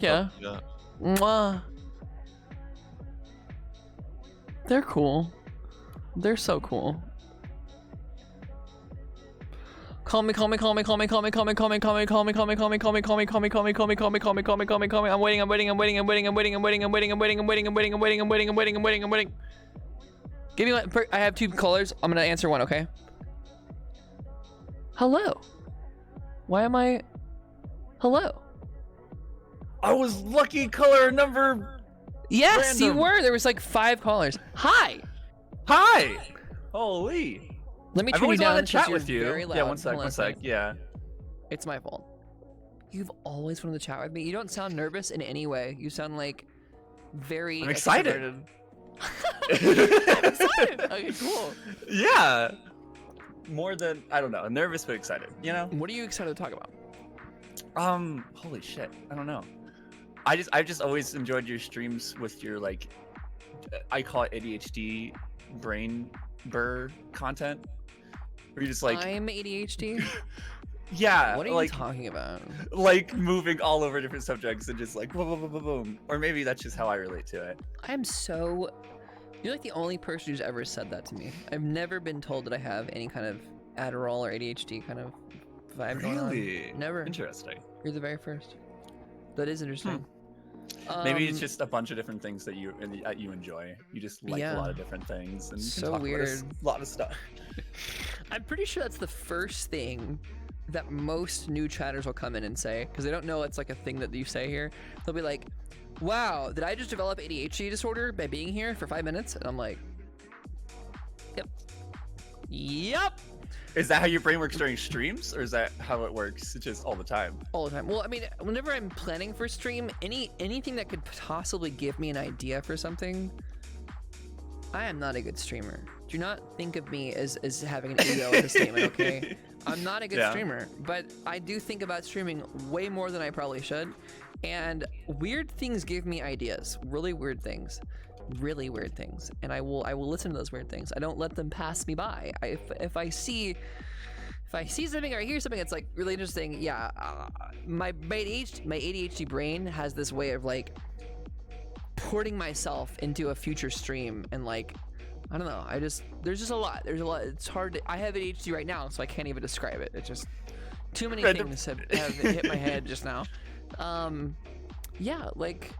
Yeah. Yeah. Mwah. They're cool. They're so cool. Call me. I'm waiting. Give me one. I have 2 callers. I'm gonna answer one, okay? Hello. Why am I? Hello. I was lucky color number. Yes, Random. you were. There was like 5 callers. Hi. Hi. Holy. Let me I've turn you always down wanted to because chat you're with you. very loud. Yeah, one sec. Hold on One a sec. second. Yeah. It's my fault. You've always wanted to chat with me. You don't sound nervous in any way. You sound like very I'm excited. extroverted. I'm excited. Okay, cool. Yeah. More than I don't know. Nervous but excited. You know. What are you excited to talk about? Holy shit. I don't know. I've just always enjoyed your streams with your like, I call it ADHD brain burr content. Where you just like. I'm ADHD. Yeah. What are like, you talking about? Like moving all over different subjects and just like boom, boom, boom, boom, boom. Or maybe that's just how I relate to it. I'm so. You're like the only person who's ever said that to me. I've never been told that I have any kind of Adderall or ADHD kind of vibe going on. Really? Never. Interesting. You're the very first. That is interesting. Maybe it's just a bunch of different things that you enjoy. You just like a lot of different things and you can So talk weird. about a lot of stuff. I'm pretty sure that's the first thing that most new chatters will come in and say, because they don't know it's like a thing that you say here. They'll be like, wow, did I just develop ADHD disorder by being here for 5 minutes? And I'm like, yep. Is that how your brain works during streams, or is that how it works just all the time? All the time. Well, I mean, whenever I'm planning for stream, anything that could possibly give me an idea for something, I am not a good streamer. Do not think of me as having an ego in the statement, okay? I'm not a good streamer, but I do think about streaming way more than I probably should. And weird things give me ideas, really weird things. And I will listen to those weird things. I don't let them pass me by. If I see something or I hear something that's like really interesting, yeah, my ADHD brain has this way of like porting myself into a future stream, and like, I don't know, there's just a lot. It's hard I have ADHD right now, so I can't even describe it. It's just too many things have hit my head just now. Yeah, like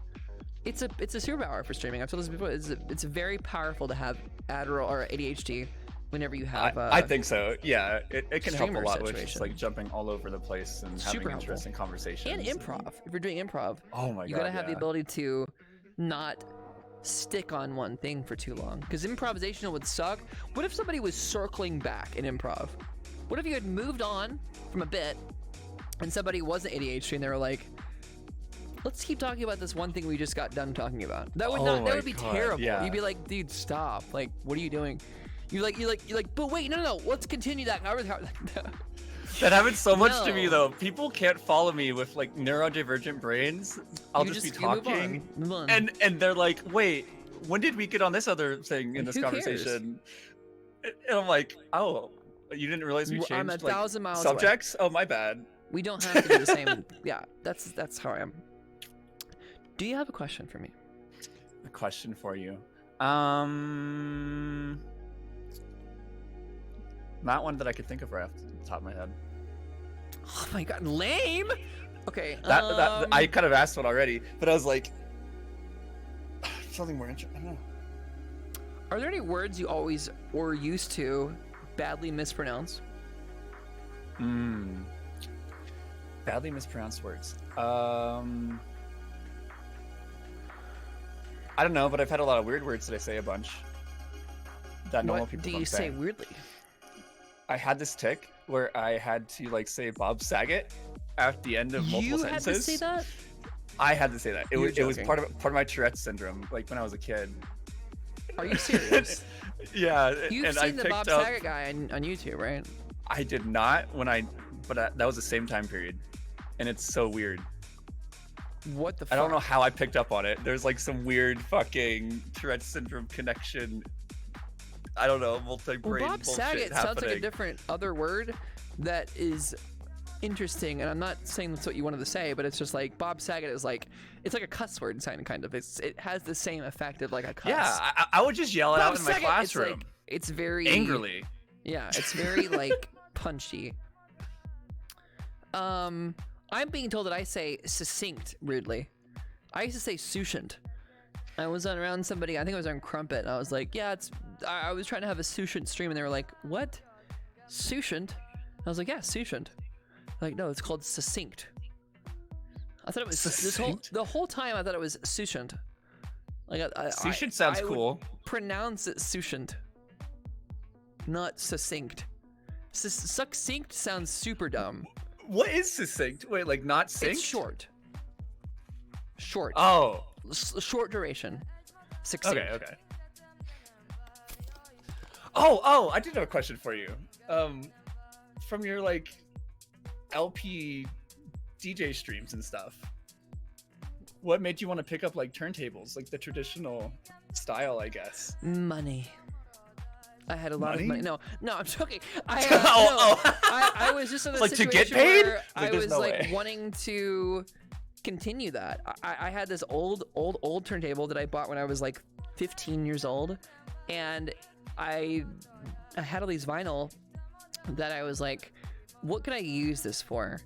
it's a superpower for streaming. I've told this before. It's very powerful to have Adderall or ADHD whenever you have. I think so. Yeah, it can help a lot situation. with just like jumping all over the place and having interesting conversations. And improv. If you're doing improv, oh my god, you gotta have the ability to not stick on one thing for too long, because improvisational would suck. What if somebody was circling back in improv? What if you had moved on from a bit and somebody wasn't ADHD and they were like, let's keep talking about this one thing we just got done talking about? That would be terrible. Yeah. You'd be like, dude, stop. Like, what are you doing? You're like, but wait, no, let's continue that. That happens so much to me though. People can't follow me with like neurodivergent brains. I'll just be talking, move on. and they're like, wait, when did we get on this other thing in this Who conversation? And I'm like, oh, you didn't realize we changed I'm 1,000 miles subjects? away. Oh, my bad. We don't have to do the same. Yeah, that's how I am. Do you have a question for me? A question for you. Not one that I could think of right off the top of my head. Oh my god, lame. Okay. That I kind of asked one already, but I was like, something more interesting. I don't know. Are there any words you always or used to badly mispronounce? Badly mispronounced words. I don't know, but I've had a lot of weird words that I say a bunch. That normal people don't say. What do you say weirdly? I had this tick where I had to like say Bob Saget at the end of multiple sentences. You had to say that? I had to say that. It was joking. part of my Tourette's syndrome, like when I was a kid. Are you serious? Yeah. You've seen the Bob Saget guy on YouTube, right? I did not but that was the same time period, and it's so weird. What the fuck? I don't know how I picked up on it. There's like some weird fucking Tourette's syndrome connection. I don't know, multi-brain Bob bullshit Saget happening. sounds like a different other word that is interesting, and I'm not saying that's what you wanted to say, but it's just like Bob Saget is like, it's like a cuss word sign, kind of. It has the same effect of like a cuss. Yeah, I would just yell it Bob out in my Saget, classroom. It's very angrily. Yeah, it's very like punchy. I'm being told that I say succinct rudely. I used to say succinct. I was around somebody, I think I was on Crumpet, and I was like, yeah, I was trying to have a succinct stream, and they were like, what? Succinct? I was like, yeah, succinct. Like, no, it's called succinct. I thought it was the whole time. I thought it was succinct. Like, succinct sounds cool. Pronounce it succinct, not succinct. Succinct sounds super dumb. What is succinct? Wait, like not synced? It's short. Short. Oh. Short duration. Succinct. Okay. Oh, I did have a question for you. From your like LP DJ streams and stuff, what made you want to pick up like turntables, like the traditional style, I guess? Money. I had a lot of money. No, I'm joking. I was just in a like situation to get paid? where like, I was no like way. wanting to continue that. I had this old turntable that I bought when I was like 15 years old, and I had all these vinyl that I was like, what can I use this for?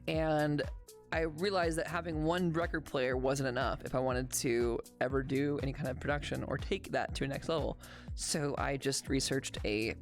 And I realized that having one record player wasn't enough if I wanted to ever do any kind of production or take that to a next level. So I just researched a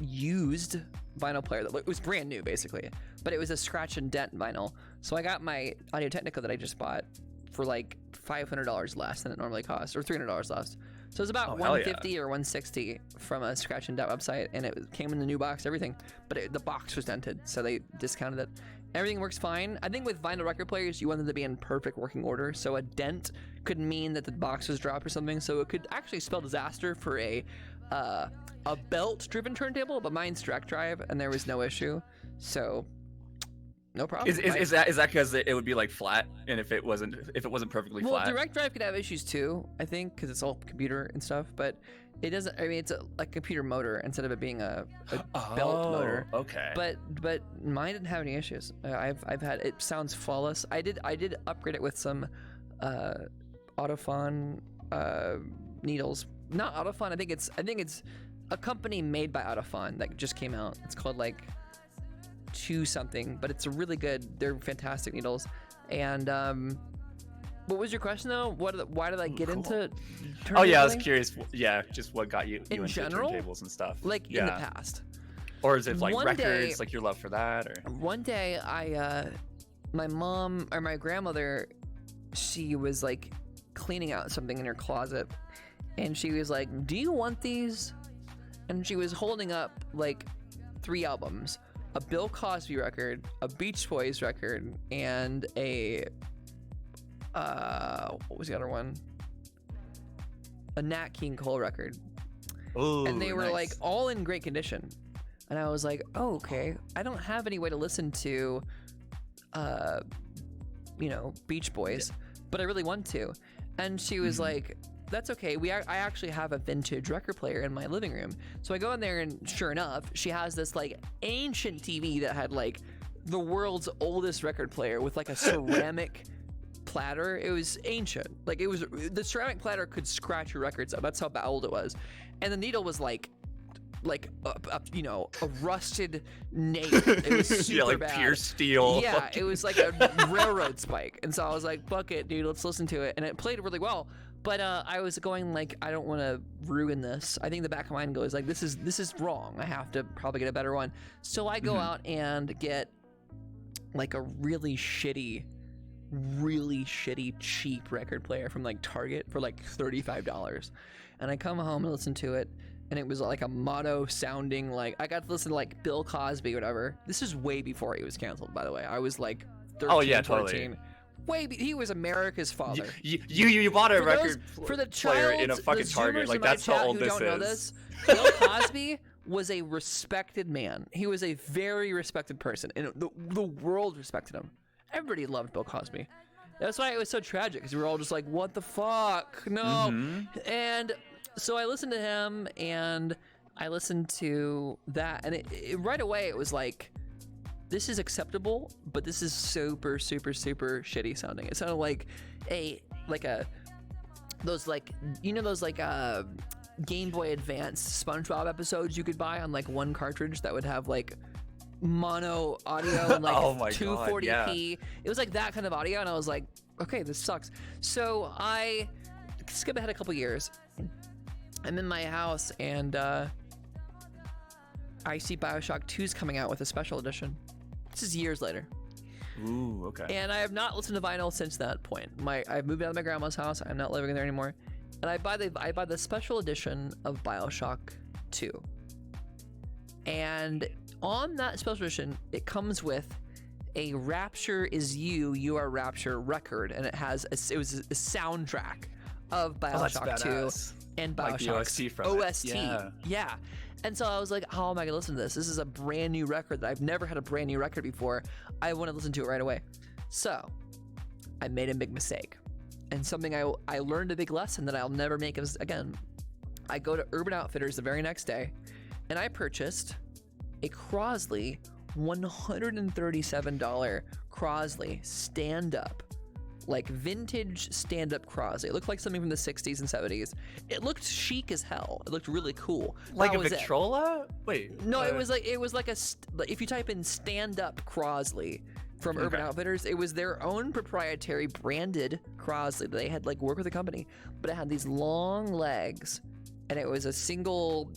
used vinyl player that was brand new basically, but it was a scratch and dent vinyl. So I got my Audio Technica that I just bought for like $500 less than it normally costs, or $300 less. So it was about $150 or $160 from a scratch and dent website, and it came in the new box, everything. But the box was dented, so they discounted it. Everything works fine. I think with vinyl record players, you want them to be in perfect working order. So a dent could mean that the box was dropped or something. So it could actually spell disaster for a belt-driven turntable. But mine's direct drive, and there was no issue. So no problem. Is that because it would be like flat, and if it wasn't perfectly flat? Well, direct drive could have issues too, I think, because it's all computer and stuff. But it doesn't. I mean, it's a computer motor instead of it being a belt motor. Okay. But mine didn't have any issues. I've had it sounds flawless. I did upgrade it with some Autophon needles. Not Autophon. I think it's a company made by Autophon that just came out. It's called like 2 something, but it's a really good. They're fantastic needles. And what was your question though? Why did I get into turntable? Oh yeah, I was curious. Yeah, just what got you in into general turntables and stuff. Like in the past, or is it like one records, day, like your love for that? Or one day, my mom or my grandmother, she was like cleaning out something in her closet, and she was like, "Do you want these?" And she was holding up like 3 albums. A Bill Cosby record, a Beach Boys record, and a what was the other one? A Nat King Cole record. Ooh, and they were nice. like all in great condition. And I was like, oh, okay. I don't have any way to listen to Beach Boys, but I really want to. And she was like, that's okay. I actually have a vintage record player in my living room. So I go in there, and sure enough, she has this like ancient TV that had like the world's oldest record player with like a ceramic platter. It was ancient. Like the ceramic platter could scratch your records up. That's how old it was. And the needle was like a rusted nail. It was super like bad. pure steel. Yeah, it was like a railroad spike. And so I was like, "Fuck it, dude, let's listen to it." And it played really well. But I was going like, I don't want to ruin this. I think the back of my mind goes like, this is wrong. I have to probably get a better one. So I go out and get like a really shitty cheap record player from like Target for like $35. And I come home and listen to it, and it was like a motto sounding like, I got to listen to like Bill Cosby or whatever. This is way before he was canceled, by the way. I was like 13, 14. He was America's father. You bought a record for the player in a fucking Target. Like that's how old this is. Bill Cosby was a respected man. He was a very respected person, and the world respected him. Everybody loved Bill Cosby. That's why it was so tragic, because we were all just like, "What the fuck? No!" And so I listened to him, and I listened to that, and it right away it was like, this is acceptable, but this is super super super shitty sounding. It sounded like those Game Boy Advance SpongeBob episodes you could buy on like one cartridge that would have like mono audio and like Oh my God, 240p. yeah. It was like that kind of audio, and I was like, okay, this sucks. So I skip ahead a couple years. I'm in my house and I see Bioshock 2's coming out with a special edition. This is years later. Ooh, okay. And I have not listened to vinyl since that point. I've moved out of my grandma's house. I'm not living there anymore. And I buy the special edition of Bioshock 2. And on that special edition, it comes with a Rapture is You Are Rapture record, and it was a soundtrack of Bioshock 2 and Like the Bioshock's OST from OST. it. Yeah. And so I was like, how am I gonna listen to this? This is a brand new record that I've never had a brand new record before. I want to listen to it right away. So I made a big mistake, and something I learned a big lesson that I'll never make again. I go to Urban Outfitters the very next day, and I purchased a Crosley $137 Crosley stand-up, like vintage stand-up Crosley. It looked like something from the 60s and 70s. It looked chic as hell. It looked really cool. Like That a was it. Victrola? Wait. No, it was like if you type in stand-up Crosley from Urban Okay. Outfitters, it was their own proprietary branded Crosley. They had like worked with a company, but it had these long legs, and it was a single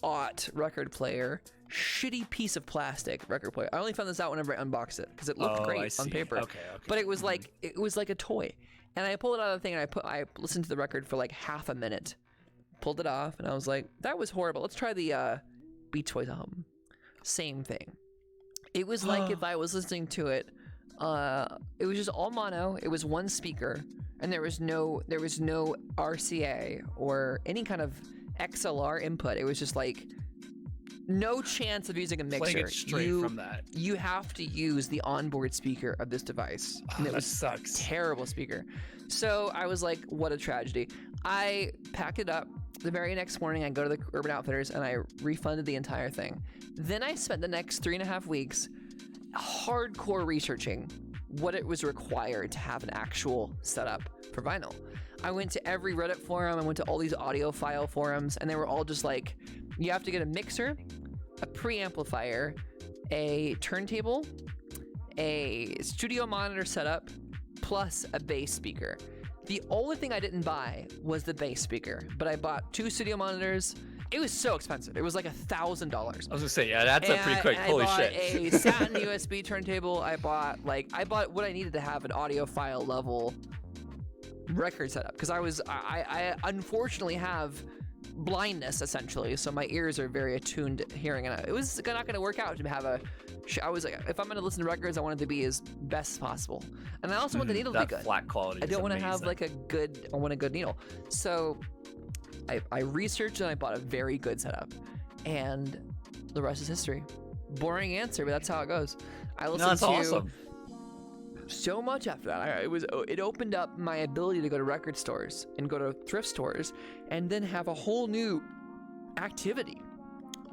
aught record player. Shitty piece of plastic record player. I only found this out whenever I unboxed it because it looked I great see. on paper. Okay. But it was like a toy. And I pulled it out of the thing, and I listened to the record for like half a minute. Pulled it off, and I was like, that was horrible. Let's try the Beach Boys album. Same thing. It was like if I was listening to it, it was just all mono. It was one speaker, and there was no RCA or any kind of XLR input. It was just like no chance of using a mixer. Playing it straight from that. You have to use the onboard speaker of this device. And it That was sucks. terrible speaker. So I was like, what a tragedy. I packed it up. The very next morning, I go to the Urban Outfitters and I refunded the entire thing. Then I spent the next 3.5 weeks hardcore researching what it was required to have an actual setup for vinyl. I went to every Reddit forum, I went to all these audiophile forums, and they were all just like, you have to get a mixer, a preamplifier, a turntable, a studio monitor setup, plus a bass speaker. The only thing I didn't buy was the bass speaker, but I bought 2 studio monitors. It was so expensive. It was like $1,000. I was gonna say, yeah, that's up pretty quick. Holy I bought shit. a Satin USB turntable. I bought what I needed to have an audiophile level record setup, because I unfortunately have blindness essentially, so my ears are very attuned to hearing, and it was not going to work out to have I was like, if I'm going to listen to records, I want it to be as best as possible, and I also want the needle to be good. Flat quality. I don't want to have like I want a good needle. So I researched and I bought a very good setup, and the rest is history. Boring answer, but that's how it goes. I listened that's to awesome. so much after that. It opened up my ability to go to record stores and go to thrift stores, and then have a whole new activity.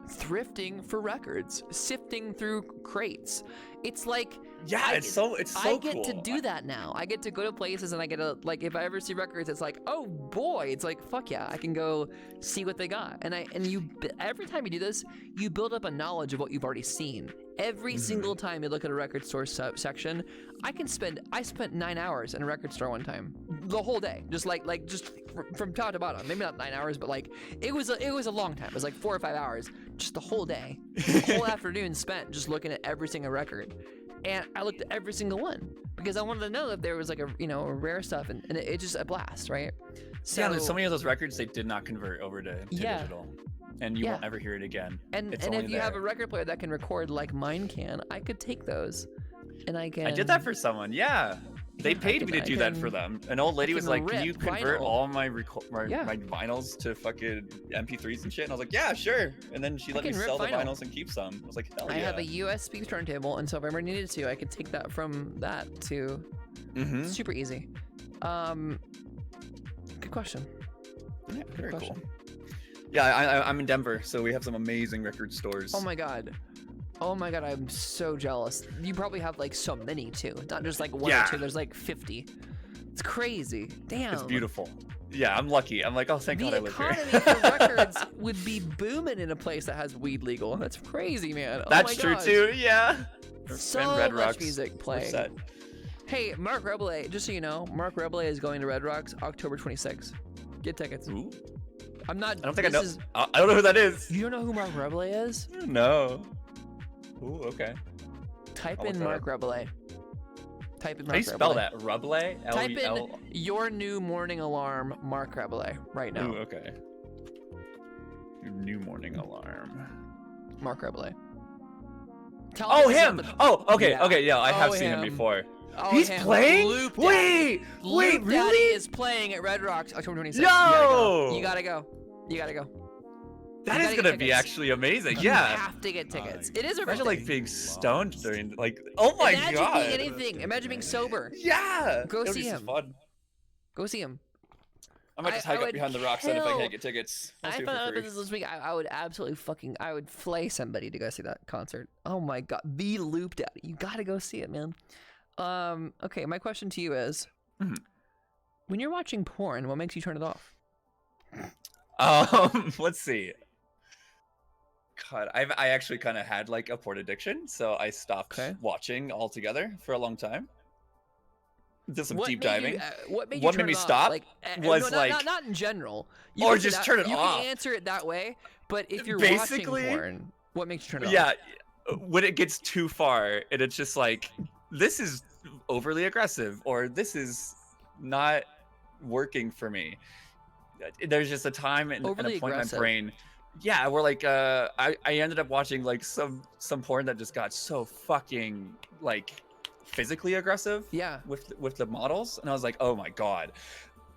Thrifting for records, sifting through crates. It's like it's so I get cool. to do that now. I get to go to places, and I get to, like, if I ever see records, it's like, oh boy, it's like, fuck yeah, I can go see what they got. And every time you do this, you build up a knowledge of what you've already seen. Every single time you look at a record store section, I spent 9 hours in a record store one time, the whole day, just from top to bottom. Maybe not 9 hours, but like it was a long time. It was like 4 or 5 hours, just the whole day, the whole afternoon spent just looking at every single record. And I looked at every single one because I wanted to know if there was like a rare stuff, and it's just a blast, right? So yeah, there's so many of those records they did not convert over to digital, and you won't ever hear it again. And if you have a record player that can record like mine can, I could take those, and I can. I did that for someone. Yeah, they paid me to do that for them. An old lady was like, "Can you convert all my vinyls to fucking MP3s and shit?" And I was like, "Yeah, sure." And then she let me sell the vinyls and keep some. I was like, "Hell yeah!" I have a USB turntable, and so if I ever needed to, I could take that from that to. Super easy. Good question. Yeah, very cool. Yeah, I'm in Denver, so we have some amazing record stores. Oh my god. Oh my god, I'm so jealous. You probably have like so many too. Not just like one Yeah. or two. There's like 50. It's crazy. Damn. It's beautiful. Yeah, I'm lucky. I'm like, oh, thank God I The live here. economy for records would be booming in a place that has weed legal. That's crazy, man. That's oh my true gosh. too. Yeah. So And Red much Rocks, music we're playing. set. Hey, Mark Rebele, just so you know, Mark Rebele is going to Red Rocks October 26th. Get tickets. Ooh. I'm not. I don't think I know. I don't know who that is. You don't know who Mark Rebele is? No. Ooh, okay. Type I'll in look that Mark Rebele. Type in How Mark do you spell Rebele. that? Ruble? Type in L-E-L? your new morning alarm, Mark Rebele, right now. Ooh, okay. Your new morning alarm. Mark Rebele. Tell Oh, this is him! not the- Oh, okay, Yeah. okay, yeah, I have Oh, seen him him. before. Oh, He's him. playing? Loop Daddy. Wait, Loop Daddy really? is playing at Red Rocks October 26th. Yo! You gotta go. You gotta go. That You is gotta gonna get be tickets. actually amazing. You Yeah. have to get tickets. It is a Imagine birthday. like being stoned during like. Oh my Imagine god. being anything. Imagine being sober. Yeah. Go That would see be so him. fun. Go see him. I might just I hike up would behind the rocks then if I kill- can't get tickets. I'll I see it found for out free. about this this week. I would absolutely I would flay somebody to go see that concert. Oh my god, the Loop Daddy. You gotta go see it, man. Okay, my question to you is, when you're watching porn, what makes you turn it off? Let's see. God, I actually kind of had like a porn addiction, so I stopped watching altogether for a long time. Did some deep diving. What made What you made turn me it off? stop Like, was no, like- not in general. Or can say just that- turn it you off. can answer it that way, but if you're Basically- watching porn, what makes you turn it off? Yeah, when it gets too far and it's just like, this is overly aggressive or this is not working for me. There's just a time and a Overly point aggressive. in my brain. Yeah, where like I ended up watching like some porn that just got so fucking like physically aggressive Yeah. with the models, and I was like, oh my god,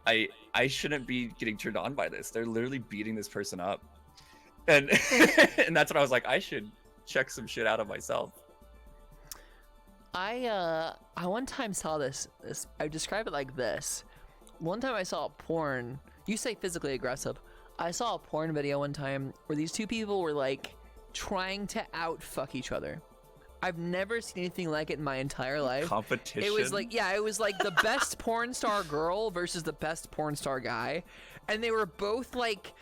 I shouldn't be getting turned on by this. They're literally beating this person up, and and that's when I was like, I should check some shit out of myself. I one time saw this I describe it like this. One time I saw a porn. You say physically aggressive. I saw a porn video one time where these two people were like trying to out fuck each other. I've never seen anything like it in my entire life. Competition. It was like, yeah, it was like the best porn star girl versus the best porn star guy, and they were both like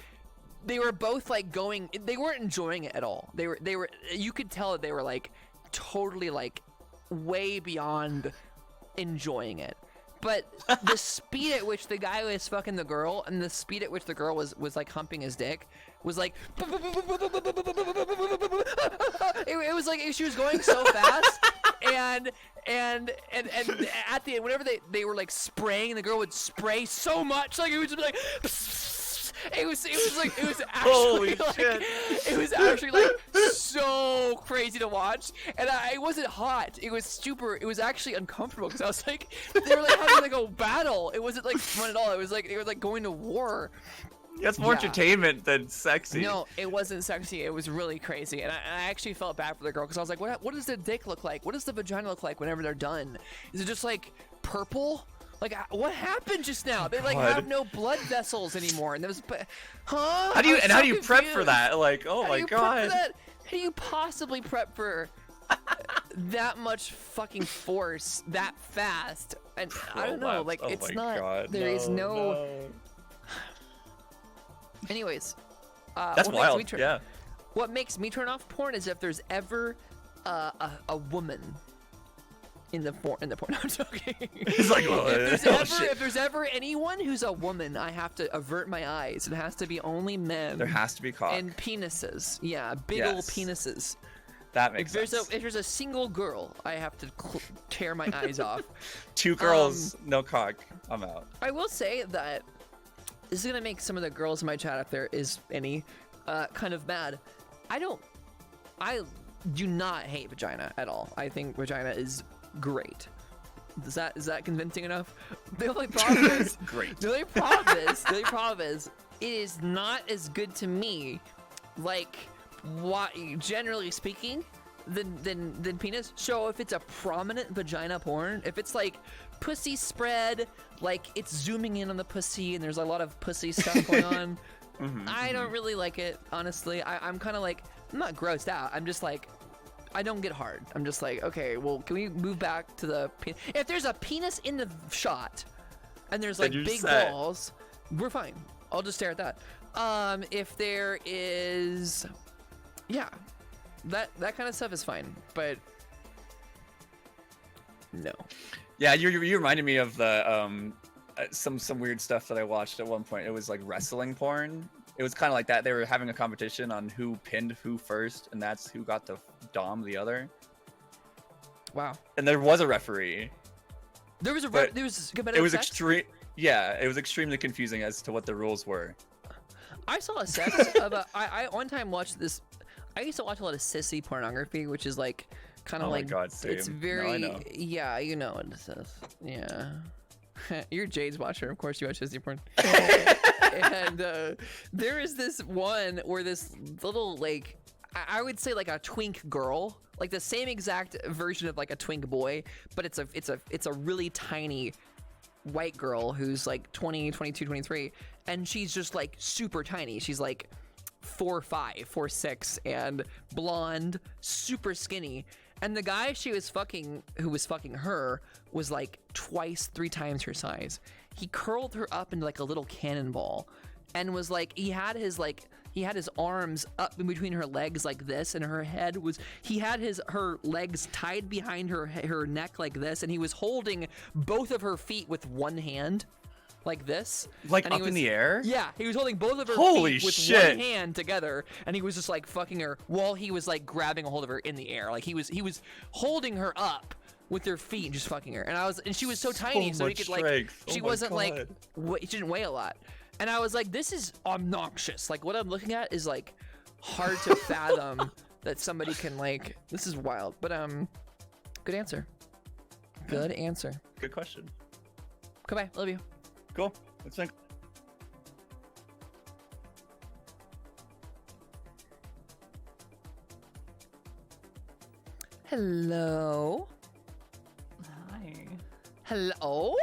going. They weren't enjoying it at all. They were. You could tell that they were like totally like way beyond enjoying it. But the speed at which the guy was fucking the girl and the speed at which the girl was like humping his dick was like it was like she was going so fast and at the end whenever they were like spraying, the girl would spray so much like it would just be like it was actually Holy like shit. it was actually like so crazy to watch, and it wasn't hot. It was actually uncomfortable because I was like, they were like having like a battle. It wasn't like fun at all. It was like they were like going to war. That's more Yeah. entertainment than sexy. No, it wasn't sexy. It was really crazy, and I actually felt bad for the girl because I was like, what does the dick look like? What does the vagina look like whenever they're done? Is it just like purple? Like what happened just now? They like God. have no blood vessels anymore, and there was, huh? How do you I was and so how do you prep for confused. that? Like, oh How my do you prep for god. that? How do you possibly prep for that much fucking force that fast? And I don't know, Prolapse. like Oh it's my not. God. There is no. no. Anyways, That's what wild. Makes me Yeah. What makes me turn off porn is if there's ever a woman in the porn. No, I'm joking. It's like, oh, shit. If there's ever anyone who's a woman, I have to avert my eyes. It has to be only men. There has to be cock. And penises. Yeah, big Yes. old penises. That makes If sense. there's a single girl, I have to tear my eyes off. Two girls, no cock. I'm out. I will say that this is gonna make some of the girls in my chat, if there is any, kind of mad. I do not hate vagina at all. I think vagina is great. Is that convincing enough? The only problem is Great. The only problem is it is not as good to me, like what generally speaking, than penis. So if it's a prominent vagina porn, if it's like pussy spread, like it's zooming in on the pussy and there's a lot of pussy stuff going on, I don't really like it, honestly. I'm kind of like, I'm not grossed out. I'm just like, I don't get hard. I'm just like, okay, well, can we move back to the if there's a penis in the shot and there's like big balls, we're fine. I'll just stare at that. If there is, yeah, that kind of stuff is fine, but no. Yeah, you reminded me of the some weird stuff that I watched at one point. It was like wrestling porn. It was kind of like that. They were having a competition on who pinned who first, and that's who got to dom the other. Wow. And there was a referee. There was competitive. It was sex? extreme. Yeah, it was extremely confusing as to what the rules were. I saw a sex of a. I one time watched this. I used to watch a lot of sissy pornography, which is like kind of like. Oh my God, same. It's very. No, I know. Yeah, you know what this is. Yeah. You're Jade's watcher, of course. You watch sissy porn. And there is this one where this little like I would say like a twink girl, like the same exact version of like a twink boy, but it's a really tiny white girl who's like 20, 22, 23, and she's just like super tiny. She's like 4'5", 4'6", and blonde, super skinny. And the guy she was fucking, who was fucking her, was like twice, 3 times her size. He curled her up into like a little cannonball, and was like, he had his arms up in between her legs like this, and her head was, he had her legs tied behind her neck like this, and he was holding both of her feet with one hand. Like this, like up in the air. Yeah, he was holding both of her Holy feet with shit. one hand together, and he was just like fucking her while he was like grabbing a hold of her in the air. Like he was holding her up with their feet and just fucking her. And she was so tiny, so he could like strength. she wasn't like she didn't weigh a lot. And I was like, this is obnoxious. Like what I'm looking at is like hard to fathom that somebody can like. This is wild. But good answer. Good answer. Good question. Goodbye. Love you. Cool. Let's think. Hello. Hi. Hello.